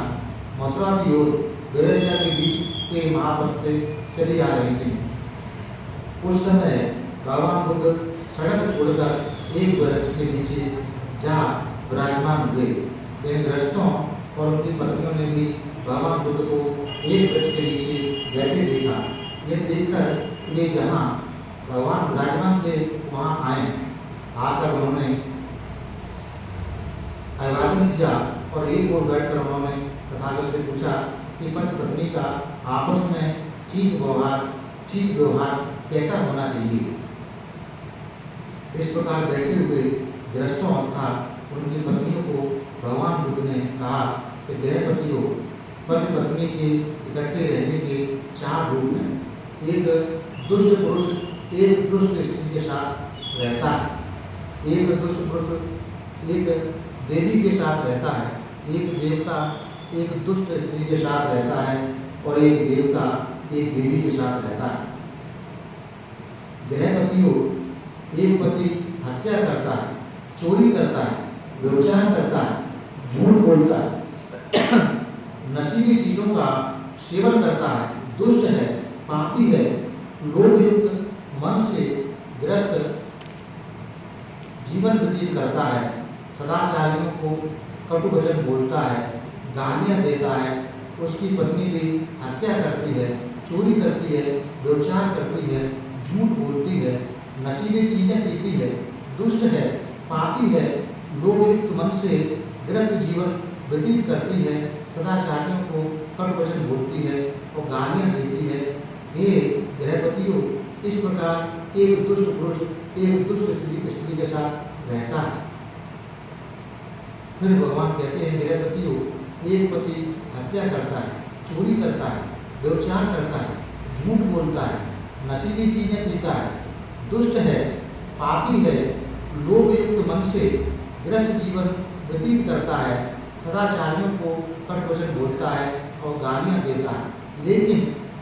मथुरा की ओर वीरजा के बीच के महापथ से चली आ रही थी। उस समय भगवान बुद्ध सड़क छोड़कर एक वृक्ष के नीचे जा विराजमान हुए। इन गृहस्थों और उनकी पत्नियों ने भी भगवान बुद्ध को एक वृक्ष के नीचे बैठे देखा। यह देखकर वे जहाँ भगवान विराजमान थे वहाँ आए। आकर उन्होंने अभिवादन किया और एक ओर बैठकर उन्होंने तथागत से पूछा कि पति पत्नी का आपस में ठीक व्यवहार कैसा होना चाहिए। इस प्रकार बैठे हुए गृहस्थों तथा उनकी पत्नियों को भगवान बुद्ध ने कहा कि गृहपतियों, पति पत्नी के इकट्ठे रहने के 4 रूप हैं। एक दुष्ट पुरुष एक दुष्ट स्त्री के साथ रहता है, एक दुष्ट पुरुष एक देवी के साथ रहता है, एक देवता एक दुष्ट स्त्री के साथ रहता है और एक देवता एक देवी के साथ रहता है। गृहपतियों, एक पति हत्या करता है, चोरी करता है, व्यभिचार करता है, झूठ बोलता है, नशीली चीजों का सेवन करता है, दुष्ट है, पापी है, लोभयुक्त मन से ग्रस्त जीवन व्यतीत करता है, सदाचारियों को कटु वचन बोलता है, गालियाँ देता है, उसकी पत्नी भी हत्या करती है, चोरी करती है, व्यभिचार करती है, झूठ बोलती है, नशीली चीज़ें पीती है, दुष्ट है, पापी है, लोभयुक्त मन से ग्रस्त जीवन व्यतीत करती है, सदाचारियों को कटु वचन बोलती है और गालियाँ देती है। हे गृहपतियों, इस प्रकार एक दुष्ट पुरुष एक दुष्ट स्त्री के साथ रहता है। फिर भगवान कहते हैं, गृहपतियों, एक पति हत्या करता है, चोरी करता है, व्यभिचार करता है, झूठ बोलता है, नशीली चीज़ें पीता है, दुष्ट है, पापी है, लोभयुक्त मन से ग्रस्त जीवन व्यतीत करता है, सदाचारियों को कटु वचन बोलता है और गालियाँ देता है। लेकिन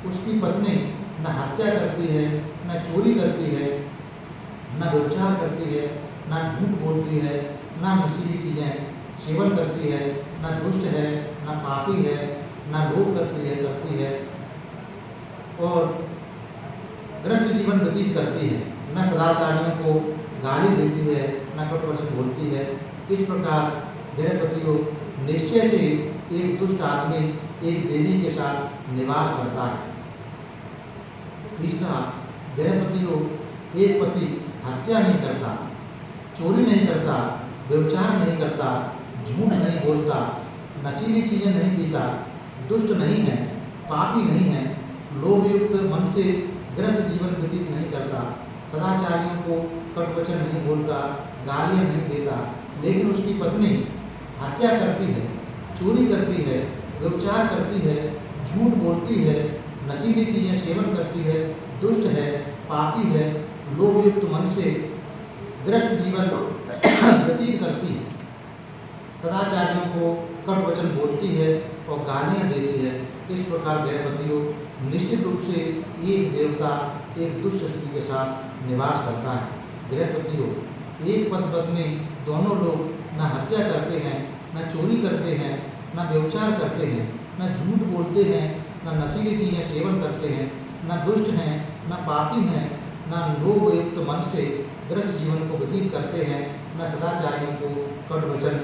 उसकी पत्नी न हत्या करती है, न चोरी करती है, न व्यभिचार करती है, न झूठ बोलती है, न नशीली चीज़ें सेवन करती है, न दुष्ट है, न पापी है, न लोभ करती है और ग्रस्त जीवन व्यतीत करती है, न सदाचारियों को गाली देती है, न कटु वचन बोलती है। इस प्रकार गृहपतियों, निश्चय से एक दुष्ट आदमी एक देवी के साथ निवास करता है। तीसरा, गृहपतियों, एक पति हत्या नहीं करता, चोरी नहीं करता, व्यभिचार नहीं करता, झूठ नहीं बोलता, नशीली चीज़ें नहीं पीता, दुष्ट नहीं है, पापी नहीं है, लोभयुक्त मन से ग्रस्त जीवन व्यतीत नहीं करता, सदाचारियों को कटु वचन नहीं बोलता, गालियाँ नहीं देता। लेकिन उसकी पत्नी हत्या करती है, चोरी करती है, व्यभिचार करती है, झूठ बोलती है, नशीली चीज़ें सेवन करती है, दुष्ट है, पापी है, लोभयुक्त मन से ग्रस्त जीवन व्यतीत करती है, सदाचारियों को कट वचन बोलती है और गालियाँ देती है, इस प्रकार गृहपतियों निश्चित रूप से एक देवता एक दुष्ट स्त्री के साथ निवास करता है। गृहपतियों एक पति पत्नी दोनों लोग न हत्या करते हैं, न चोरी करते हैं, न व्यभिचार करते हैं, न झूठ बोलते हैं, न नशीली चीज़ें सेवन करते हैं, न दुष्ट हैं, न पापी हैं, न लोभयुक्त मन से ग्रस्त जीवन को व्यतीत करते हैं, न सदाचारियों को कट वचन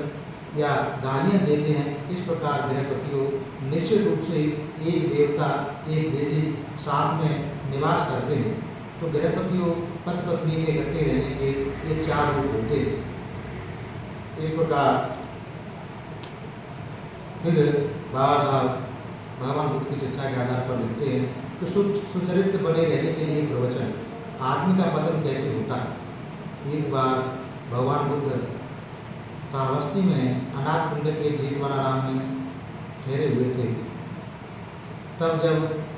या गालियाँ देते हैं। इस प्रकार गृहपतियों निश्चित रूप से एक देवता एक देवी साथ में निवास करते हैं। तो गृहपतियों पति पत्नी के इकट्ठे रहने के ये 4 रूप होते हैं। इस प्रकार फिर बाबा साहब भगवान बुद्ध की शिक्षा के आधार पर लिखते हैं कि सुचरित्र बने रहने के लिए प्रवचन आदमी का पतन कैसे होता है। एक बार भगवान बुद्ध श्रावस्ती में अनाथ कुंड के जेतवनाराम में ठहरे हुए थे। तब जब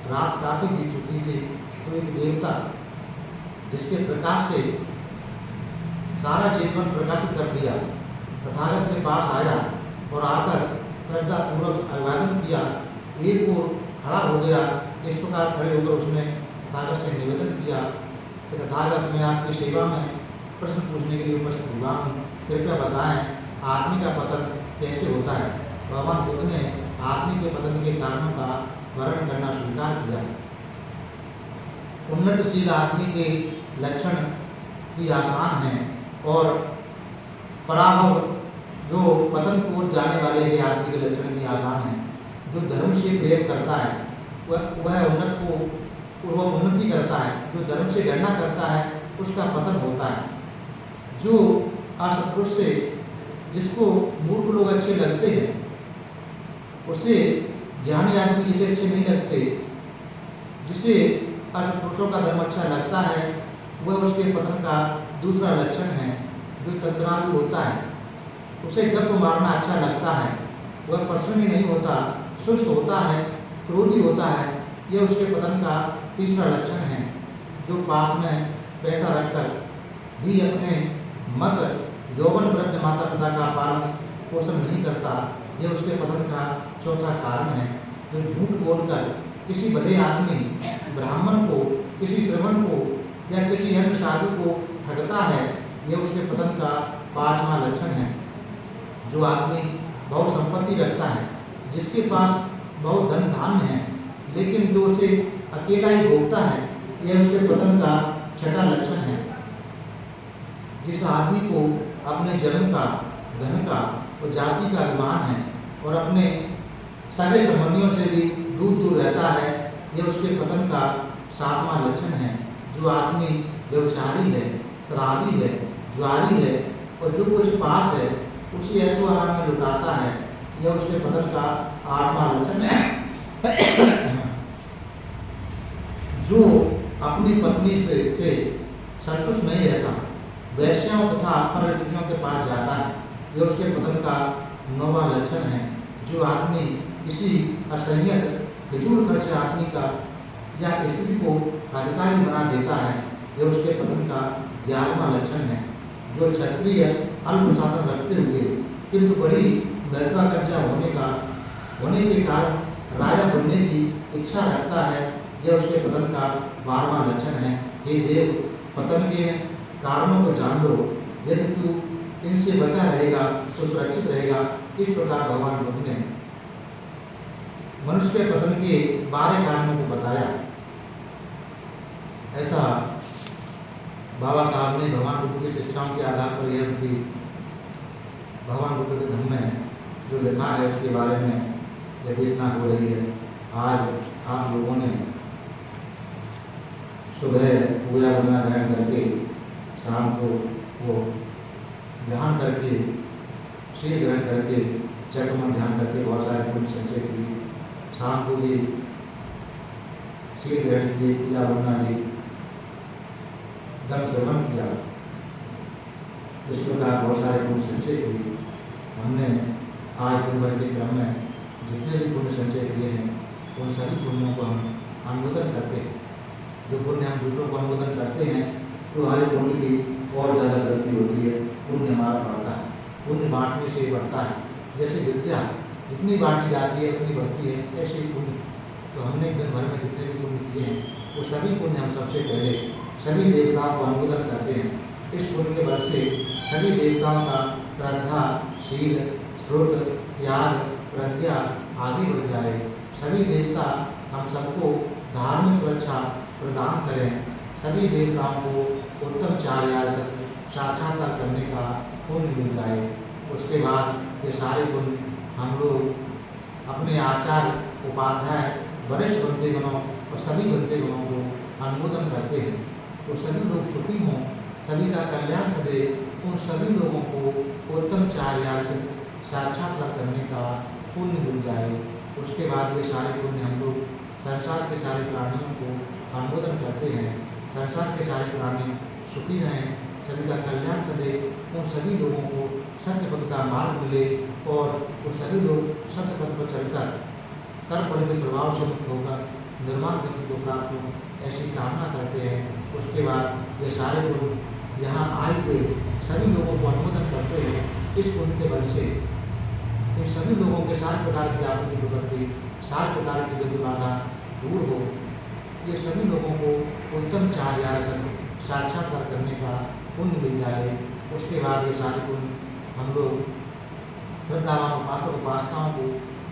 रात काफ़ी बीत चुकी थी तो एक देवता जिसके प्रकाश से सारा जेतवन प्रकाशित कर दिया तथागत के पास आया और आकर श्रद्धापूर्वक अभिवादन किया। एक ओर खड़ा हो गया। इस प्रकार खड़े होकर उसने तथागत से निवेदन किया कि तथागत मैं आपकी सेवा में प्रश्न पूछने के लिए उपस्थित हुआ हूँ, कृपया बताएं आदमी का पतन कैसे होता है। भगवान बुद्ध ने आदमी के पतन के कारणों का वर्णन करना स्वीकार किया। उन्नतशील आदमी के लक्षण भी आसान हैं और पराभव जो पतन की ओर जाने वाले के आदमी के लक्षण भी आसान हैं। जो धर्म से प्रेम करता है वह उन्नति करता है। जो धर्म से घृणा करता है उसका पतन होता है। जो असत्पुरुष से जिसको मूर्ख लोग अच्छे लगते हैं उसे ज्ञानी आदमी जिसे अच्छे नहीं लगते, जिसे असत्पुरुषों का धर्म अच्छा लगता है वह उसके पतन का दूसरा लक्षण है। जो तंत्रालु होता है उसे गप मारना अच्छा लगता है, वह परिश्रमी नहीं होता, सुस्त होता है, क्रोधी होता है, यह उसके पतन का तीसरा लक्षण है। जो पास में पैसा रखकर भी अपने मत यौवन वृद्ध माता पिता का पालन पोषण नहीं करता, यह उसके पतन का चौथा कारण है। जो झूठ बोलकर किसी भले आदमी ब्राह्मण को, किसी श्रवण को या किसी अन्य साधु को ठगता है, यह उसके पतन का 5वां लक्षण है। जो आदमी बहुत संपत्ति रखता है, जिसके पास बहुत धन धान्य है, लेकिन जो उसे अकेला ही भोगता है, यह उसके पतन का 6वां लक्षण है। जिस आदमी को अपने जन्म का, धन का और जाति का अभिमान है और अपने सगे संबंधियों से भी दूर दूर रहता है, यह उसके पतन का 7वां लक्षण है। जो आदमी व्यभिचारी है, शराबी है, जुआरी है और जो कुछ पास है उसी ऐशो आराम में लुटाता है, यह उसके पतन का 8वां लक्षण है। जो अपनी पत्नी से संतुष्ट नहीं रहता, वैश्याओं तथा अपर स्त्रियों के पास जाता है, यह उसके पतन का 9वां लक्षण है। जो आदमी किसी असंयत फिजूल खर्च आदमी का या स्त्री को अधिकारी बना देता है, यह उसके पतन का 11वां लक्षण है। जो क्षत्रिय अल्प साधन रखते हुए किंतु बड़ी महत्वाकांक्षा होने के कारण राजा बनने की इच्छा रखता है, यह उसके पतन का 12वां लक्षण है। हे देव, पतन के कारणों को जान लो, यदि तू इनसे बचा रहेगा तो सुरक्षित रहेगा। इस प्रकार भगवान बुद्ध ने मनुष्य के पतन के 12 कारणों को बताया। ऐसा बाबा साहब ने भगवान बुद्ध की शिक्षाओं के आधार पर यह कि भगवान बुद्ध के धम्म में जो लिखा है उसके बारे में यह देशना हो रही है। आज आप लोगों ने सुबह पूजा वंदना ग्रहण करके शाम को वो ध्यान करके शील ग्रहण करके चक्रमण ध्यान करके बहुत सारे पुण्य संचय किए। शाम को भी शील ग्रहण किए, पूजा वंदना की, धर्म श्रवण किया। इस प्रकार बहुत सारे पुण्य संचय किए। हमने आज दिन भर के क्रम में जितने भी पुण्य संचय किए हैं उन सभी पुण्यों को हम अनुमोदन करते हैं। जो पुण्य हम दूसरों को अनुमोदन करते हैं तो हमारे पुण्य की और ज़्यादा वृद्धि होती है, पुण्य हमारा बढ़ता है, पुण्य बांटने से बढ़ता है। जैसे विद्या जितनी बांटी जाती है उतनी बढ़ती है, ऐसे ही पुण्य। तो हमने दिन भर में जितने भी पुण्य किए हैं वो सभी पुण्य हम सबसे पहले सभी देवताओं को अनुमोदन करते हैं। इस पुण्य के बल से सभी देवताओं का श्रद्धा, शील, स्रोत, त्याग, प्रज्ञा आगे बढ़ जाए। सभी देवता हम सबको धार्मिक सुरक्षा प्रदान करें। सभी देवताओं को उत्तम चार्याल साक्षात्कार करने का पुण्य मिल जाए। उसके बाद ये सारे पुण्य हम लोग अपने आचार्य, उपाध्याय, वरिष्ठ बनते गणों और सभी बनते गणों को अनुमोदन करते हैं। तो सभी लोग सुखी हों, सभी का कल्याण सदे, उन सभी लोगों को उत्तम चार्याल से साक्षात्कार करने का पुण्य मिल जाए। उसके बाद ये सारे पुण्य हम लोग संसार के सारे प्राणियों को अनुमोदन करते हैं। संसार के सारे प्राणी सुखी रहें, सभी का कल्याण सदे, उन सभी लोगों को सत्य पथ का मार्ग मिले और वो सभी लोग सत्य पथ पर चलकर कर्म फल के प्रभाव से मुक्त होकर निर्वाण गति को प्राप्त हो, ऐसी कामना करते हैं। उसके बाद ये सारे लोग यहाँ आए हुए सभी लोगों को अनुमोदन करते हैं। इस पुण्य के बल से इन सभी लोगों के सारे प्रकार की आपत्ति विपत्ति, सारे प्रकार की विघ्न बाधा दूर हो। ये सभी लोगों को उत्तम चार्याल साक्षात्कार करने का पुण्य मिल जाए। उसके बाद ये सारे पुण्य हम लोग श्रद्धावान उपासक उपासनाओं को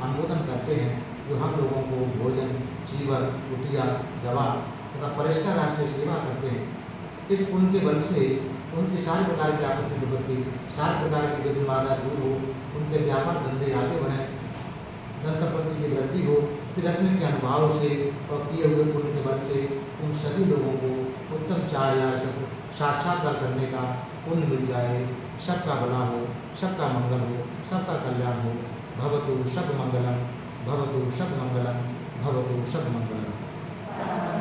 अनुमोदन करते हैं, जो हम लोगों को भोजन, चीवर, कुटिया, दवा तथा परिष्कार से सेवा करते हैं। इस पुण्य के बल से उनकी सारे प्रकार की आपत्ति विपत्ति, सारे प्रकार की विघ्न बाधा दूर हो, उनके व्यापार धंधे आगे बढ़ें, धन संपत्ति की वृद्धि हो। त्रिरत्न के अनुभाव से और किए हुए पुण्य के बल से उन सभी लोगों को उत्तम चार्याल साक्षात्कार करने का पुण्य मिल जाए। सबका भला हो, सबका मंगल हो, सबका कल्याण हो। भवतु सब मंगलम, भवतु सब मंगलम, भवतु सब मंगलम।